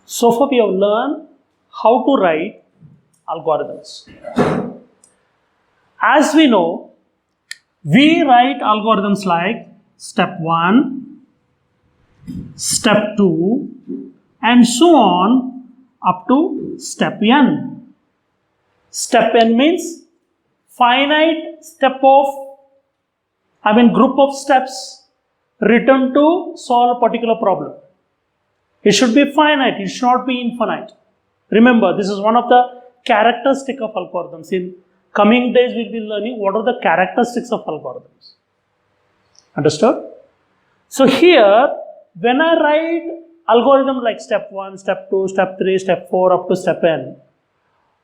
So far we have learned how to write algorithms. As we know, we write algorithms like step 1, step 2 and so on up to step n. Step n means finite group of steps written to solve a particular problem. It should be finite, it should not be infinite. Remember, this is one of the characteristics of algorithms. In coming days, we'll be learning what are the characteristics of algorithms. Understood? So here, when I write algorithm like step 1, step 2, step 3, step 4 up to step n,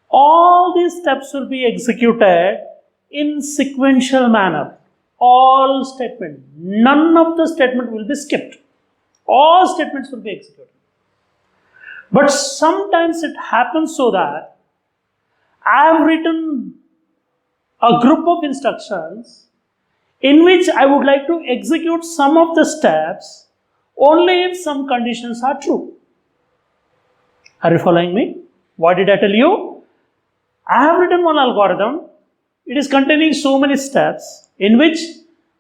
all these steps will be executed in sequential manner. All statements, none of the statement will be skipped. All statements will be executed. But sometimes it happens so that I have written a group of instructions in which I would like to execute some of the steps only if some conditions are true. Are you following me? What did I tell you? I have written one algorithm. It is containing so many steps in which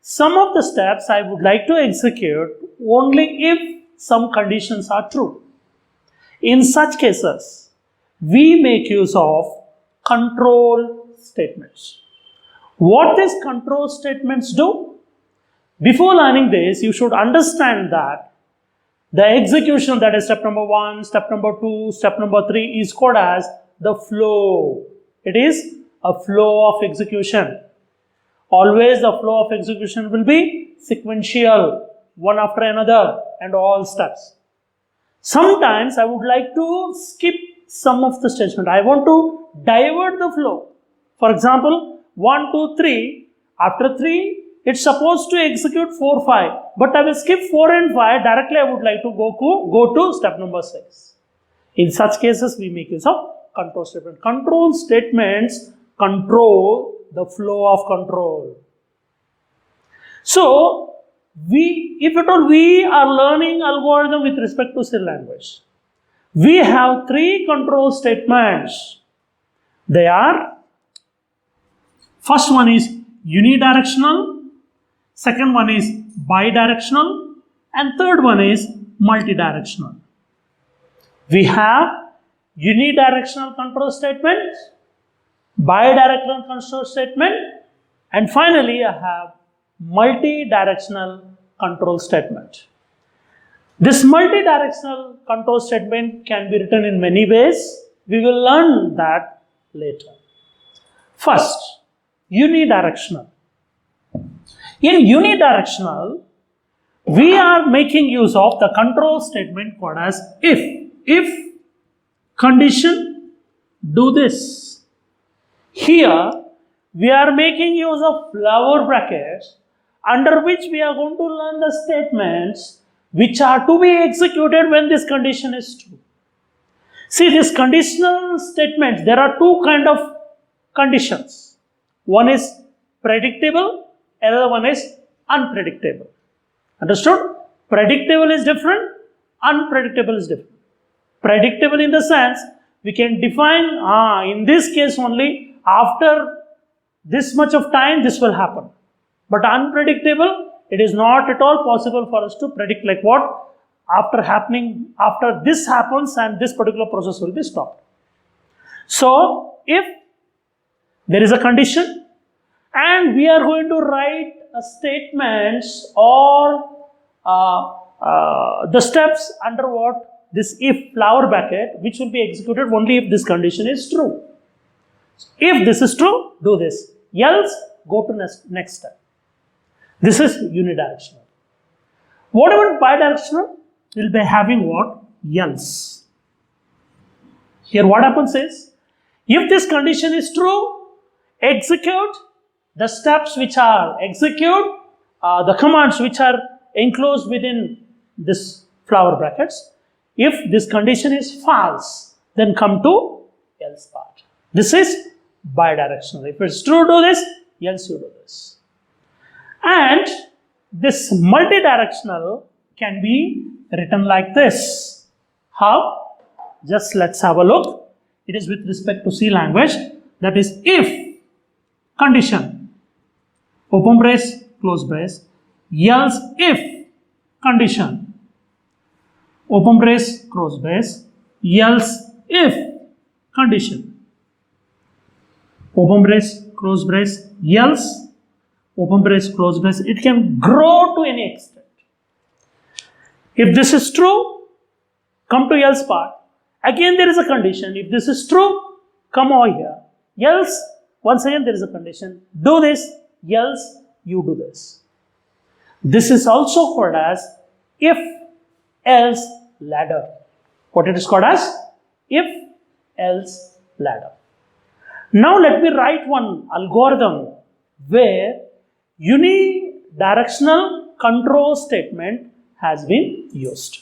some of the steps I would like to execute only if some conditions are true. In such cases, we make use of control statements. What these control statements do? Before learning this, you should understand that the execution, that is step number 1, step number 2, step number 3 is called as the flow. It is a flow of execution. Always the flow of execution will be sequential, one after another and all steps. Sometimes I would like to skip some of the statement. I want to divert the flow. For example, 1, 2, 3. After 3, it's supposed to execute 4, 5. But I will skip 4 and 5. Directly I would like to go to step number 6. In such cases, we make use of control statement. Control statements control the flow of control. So, if at all we are learning algorithm with respect to C language, we have 3 control statements. They are, first one is unidirectional, second one is bidirectional, and third one is multidirectional. We have unidirectional control statement, bidirectional control statement, and finally I have multi-directional control statement. This multi-directional control statement can be written in many ways. We will learn that later. First, unidirectional. In unidirectional, we are making use of the control statement called as if. If condition, do this. Here, we are making use of flower brackets under which we are going to learn the statements which are to be executed when this condition is true. See, this conditional statements, there are 2 kind of conditions. One is predictable, another one is unpredictable. Understood? Predictable is different, unpredictable is different. Predictable in the sense, we can define, in this case only, after this much of time, this will happen. But unpredictable, it is not at all possible for us to predict like what after this happens and this particular process will be stopped. So, if there is a condition and we are going to write a statements or the steps under what this if flower bracket, which will be executed only if this condition is true. If this is true, do this. Else, go to next step. This is unidirectional. What about bidirectional? We'll be having what? Else. Here what happens is, if this condition is true, execute the steps which are the commands which are enclosed within this flower brackets. If this condition is false, then come to else part. This is bidirectional. If it's true, do this, else you do this. And this multidirectional can be written like this. How? just let's have a look. It is with respect to C language. That is if condition, open brace, close brace, else if condition, open brace, close brace, else if condition, open brace, close brace, else, open brace, close brace. It can grow to any extent. If this is true, come to else part. Again there is a condition. If this is true, come over here. Else, once again there is a condition. Do this, else you do this. This is also called as if else ladder. What it is called as? If else ladder. Now let me write one algorithm where unidirectional control statement has been used.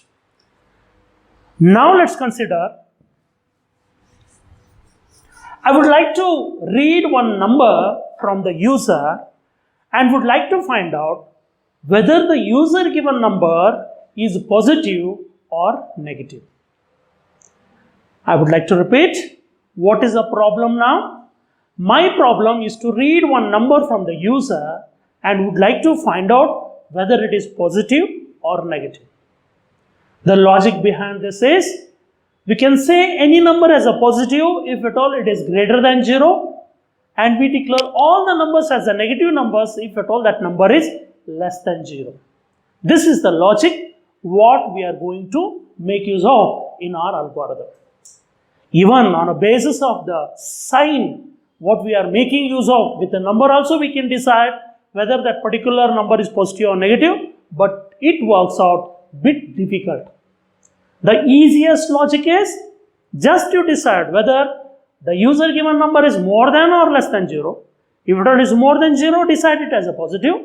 Now let's consider, I would like to read one number from the user and would like to find out whether the user given number is positive or negative. I would like to repeat, what is the problem now? My problem is to read one number from the user and would like to find out whether it is positive or negative. The logic behind this is, we can say any number as a positive if at all it is greater than 0, and we declare all the numbers as a negative numbers if at all that number is less than 0. This is the logic what we are going to make use of in our algorithm. Even on a basis of the sign what we are making use of with the number also we can decide whether that particular number is positive or negative, but it works out bit difficult. The easiest logic is just to decide whether the user given number is more than or less than 0. If at all it is more than 0, decide it as a positive.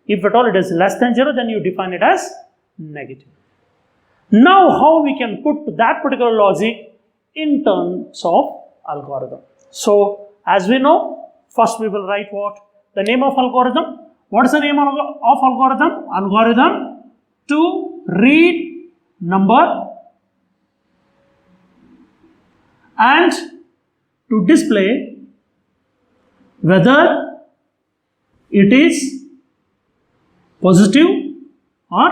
If at all it is less than 0, then you define it as negative. Now how we can put that particular logic in terms of algorithm. So as we know, first we will write what? The name of algorithm. What is the name of algorithm? Algorithm to read number and to display whether it is positive or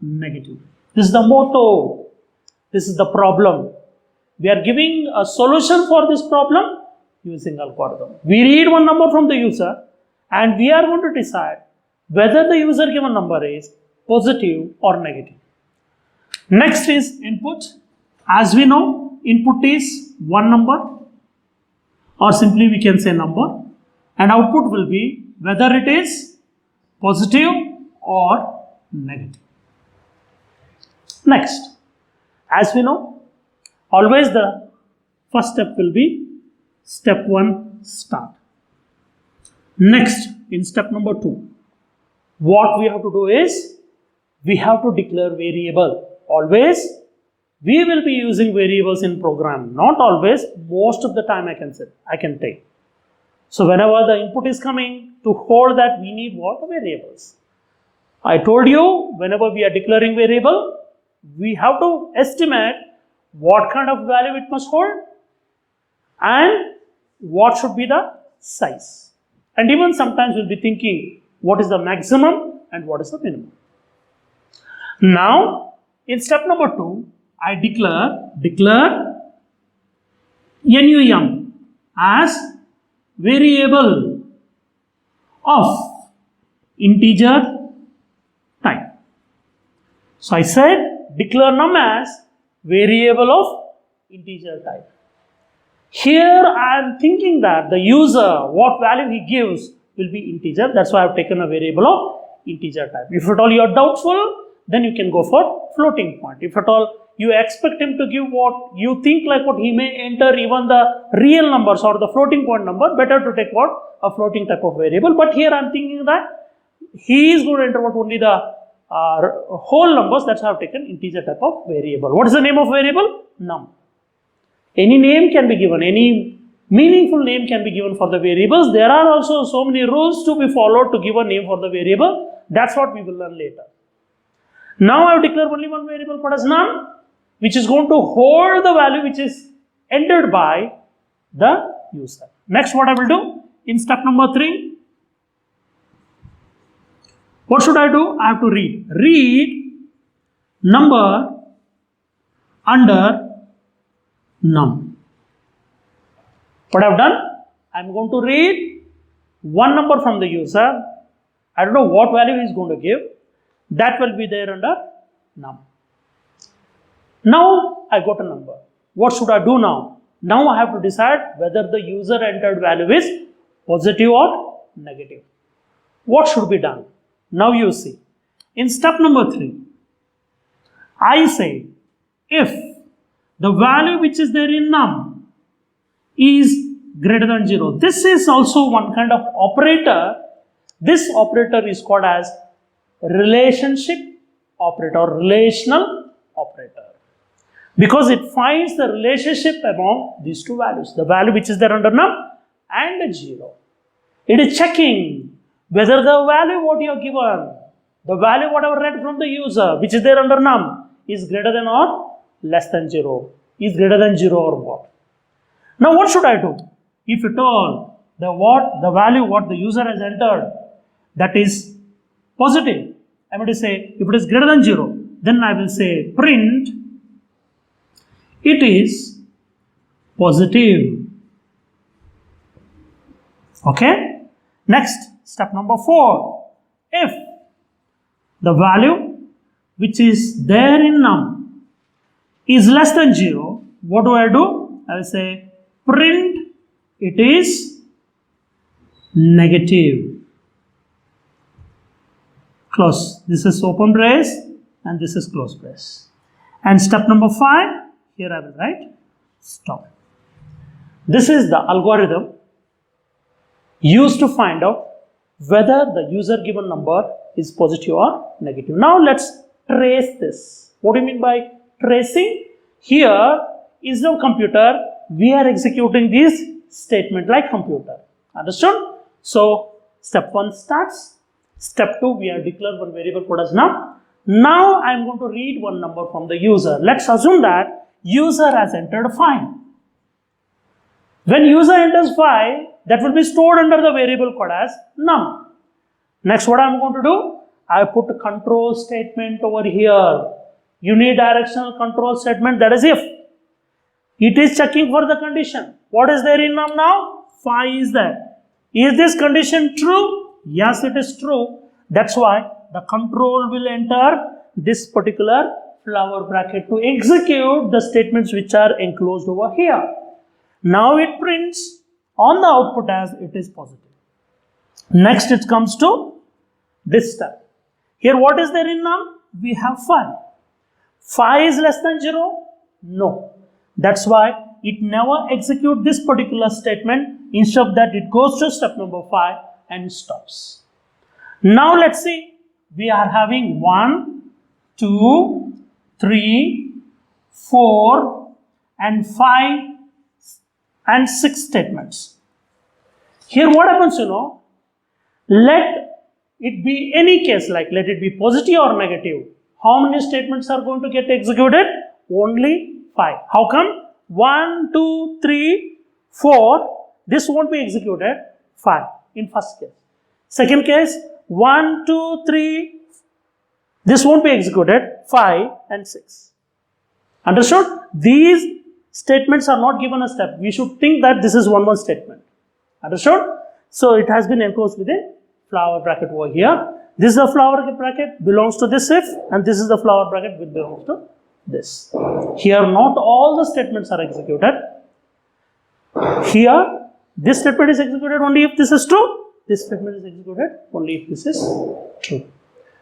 negative. This is the motto. This is the problem. We are giving a solution for this problem using algorithm. We read one number from the user and we are going to decide whether the user given number is positive or negative. Next is input. As we know, input is one number, or simply we can say number, and output will be whether it is positive or negative. Next, as we know, always the first step will be step 1 start. Next, in step number 2, what we have to do is we have to declare variable. Always we will be using variables in program. Not always, most of the time I can take. So whenever the input is coming, to hold that we need what? Variables. I told you, whenever we are declaring variable, we have to estimate what kind of value it must hold and what should be the size. And even sometimes we'll be thinking what is the maximum and what is the minimum. Now, in step number 2, I declare NUM as variable of integer type. So I said declare num as variable of integer type. Here I am thinking that the user, what value he gives will be integer. That's why I have taken a variable of integer type. If at all you are doubtful, then you can go for floating point. If at all you expect him to give what you think like what he may enter even the real numbers or the floating point number, better to take what? A floating type of variable. But here I am thinking that he is going to enter what only the whole numbers. That's why I have taken integer type of variable. What is the name of variable? Num. Any name can be given, any meaningful name can be given for the variables. There are also so many rules to be followed to give a name for the variable. That's what we will learn later. Now I have declared only one variable called as num. which is going to hold the value which is entered by the user. Next, what I will do in step number 3, what should I do? I have to read number under num. What I have done? I am going to read one number from the user. I don't know what value he is going to give. That will be there under num. Now I got a number. What should I do now? Now I have to decide whether the user entered value is positive or negative. What should be done? Now you see. In step number 3, I say if the value which is there in num is greater than 0. This is also one kind of operator. This operator is called as relationship operator or relational operator, because it finds the relationship among these two values, the value which is there under num and 0. It is checking whether the value what you are given, the value whatever read from the user which is there under num is greater than or less than 0, is greater than 0 or what. Now what should I do? If at all the value what the user has entered, that is positive, I am going to say if it is greater than 0, then I will say print it is positive. Okay. Next, step number 4. If the value which is there in num is less than 0, what do? I will say print it is negative. Close. This is open brace and this is close brace. And step number 5, here I will write stop. This is the algorithm used to find out whether the user given number is positive or negative. Now let's trace this. What do you mean by tracing? Here is the computer. We are executing this statement like computer. Understood? So step 1 starts. Step 2, we have declared one variable called as num. Now I am going to read one number from the user. Let's assume that user has entered 5. When user enters 5, that will be stored under the variable called as num. Next, what I am going to do? I put a control statement over here. Unidirectional control statement, that is if. It is checking for the condition. What is there in num now? 5 is there. Is this condition true? Yes, it is true. That's why the control will enter this particular flower bracket to execute the statements which are enclosed over here. Now it prints on the output as it is positive. Next it comes to this step. Here what is there in num? We have 5. 5 is less than 0? No. That's why it never executes this particular statement. Instead of that, it goes to step number 5 and stops. Now let's see. We are having 1, 2, 3, 4 and 5 and 6 statements. Here what happens, let it be any case, like let it be positive or negative. How many statements are going to get executed? Only 5. How come? 1, 2, 3, 4. This won't be executed. 5 in first case. Second case, 1, 2, 3. This won't be executed. 5 and 6. Understood? These statements are not given a step. We should think that this is one statement. Understood? So it has been enclosed within flower bracket over here. This is the flower bracket belongs to this if, and this is the flower bracket which belongs to this. Here not all the statements are executed. Here this statement is executed only if this is true. This statement is executed only if this is true.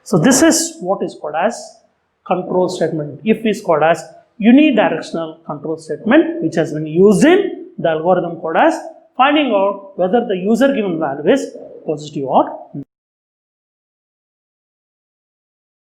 So this is what is called as control statement. If is called as unidirectional control statement, which has been used in the algorithm called as finding out whether the user given value is positive or negative.